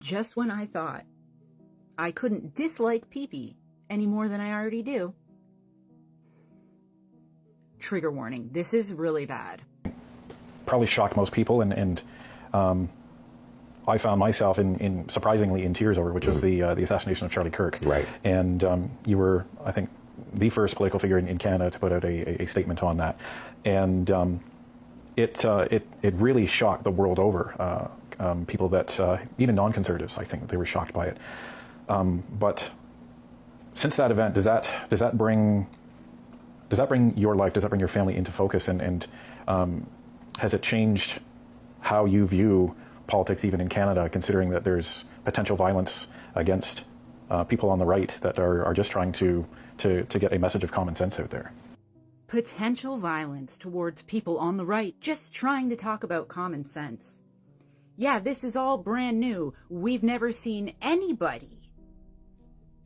Just when I thought I couldn't dislike Pee-Pee any more than I already do. Trigger warning, this is really bad. Probably shocked most people, and I found myself in surprisingly in tears over, which was the assassination of Charlie Kirk. Right. And you were, I think, the first political figure in Canada to put out a statement on that. And it really shocked the world over. People that, even non-conservatives, I think they were shocked by it. But since that event, does that bring your life, does that bring your family into focus, and has it changed how you view politics even in Canada, considering that there's potential violence against people on the right that are just trying to get a message of common sense out there? Potential violence towards people on the right just trying to talk about common sense. Yeah, this is all brand new. We've never seen anybody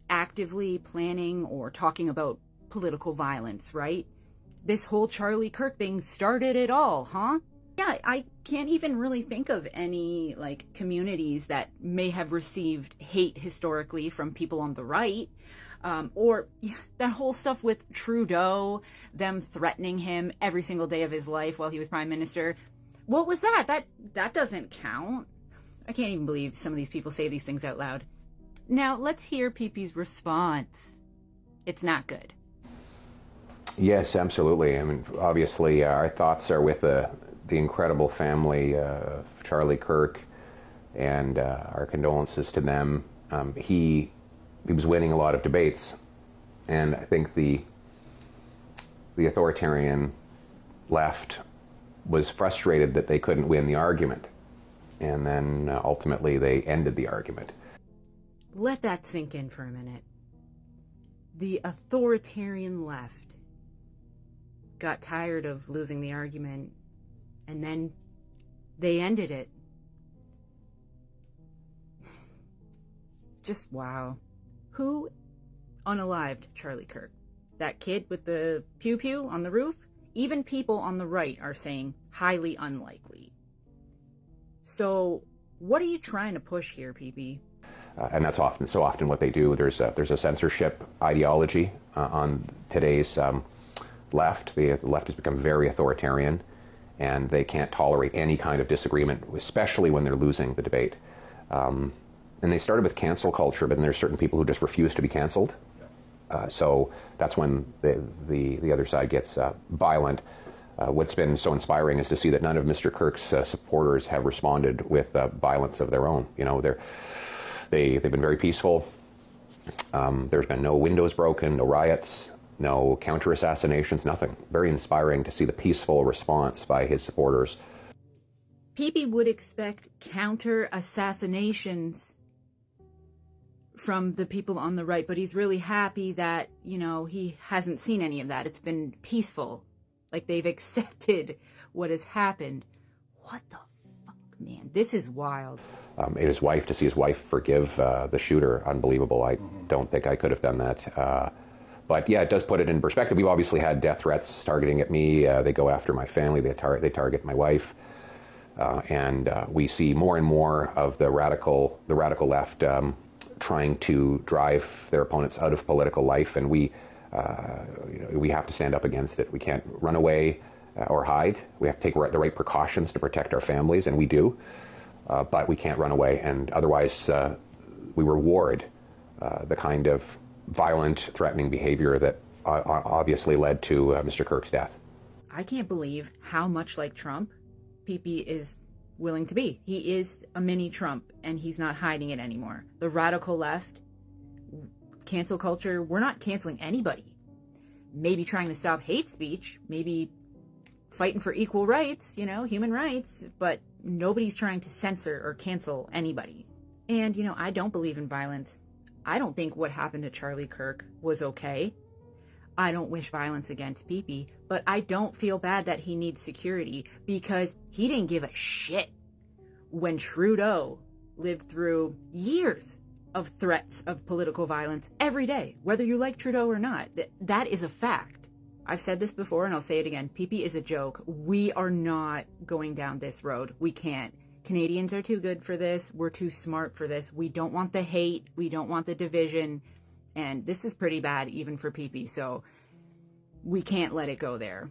actively planning or talking about political violence, right? This whole Charlie Kirk thing started it all, huh? Yeah, I can't even really think of any, communities that may have received hate historically from people on the right. Or that whole stuff with Trudeau, them threatening him every single day of his life while he was prime minister. What was that? That doesn't count. I can't even believe some of these people say these things out loud. Now, let's hear Pee-Pee's response. It's not good. Yes, absolutely. I mean, obviously, our thoughts are with the incredible family of Charlie Kirk, and our condolences to them. He was winning a lot of debates, and I think the authoritarian left was frustrated that they couldn't win the argument, and then ultimately they ended the argument. Let that sink in for a minute. The authoritarian left got tired of losing the argument, and then they ended it. Just wow. Who unalived Charlie Kirk? That kid with the pew-pew on the roof? Even people on the right are saying highly unlikely. So what are you trying to push here, Pee-Pee? And that's so often what they do. There's a censorship ideology on today's left. The left has become very authoritarian, and they can't tolerate any kind of disagreement, especially when they're losing the debate. And they started with cancel culture, but then there's certain people who just refuse to be canceled. So that's when the other side gets violent. What's been so inspiring is to see that none of Mr. Kirk's supporters have responded with violence of their own. You know, they've been very peaceful. There's been no windows broken, no riots, no counter-assassinations, nothing. Very inspiring to see the peaceful response by his supporters. Pee-Pee would expect counter-assassinations from the people on the right, but he's really happy that, he hasn't seen any of that. It's been peaceful. Like, they've accepted what has happened. What the fuck, man? This is wild. His wife, to see his wife forgive the shooter, unbelievable. I don't think I could have done that. But yeah, it does put it in perspective. We've obviously had death threats targeting at me. They go after my family. They target my wife. And we see more and more of the radical left trying to drive their opponents out of political life, and we have to stand up against it. We can't run away or hide. We have to take the right precautions to protect our families, and we do. But we can't run away, and otherwise we reward the kind of violent, threatening behavior that obviously led to Mr. Kirk's death. I can't believe how much like Trump Pee-Pee is willing to be. He is a mini Trump, and he's not hiding it anymore. The radical left, cancel culture, we're not canceling anybody. Maybe trying to stop hate speech, maybe fighting for equal rights, human rights, but nobody's trying to censor or cancel anybody. And, I don't believe in violence. I don't think what happened to Charlie Kirk was okay. I don't wish violence against Pee-Pee, but I don't feel bad that he needs security, because he didn't give a shit when Trudeau lived through years of threats of political violence every day, whether you like Trudeau or not. That is a fact. I've said this before and I'll say it again. Pee-Pee is a joke. We are not going down this road. We can't. Canadians are too good for this. We're too smart for this. We don't want the hate. We don't want the division. And this is pretty bad even for PP. So we can't let it go there.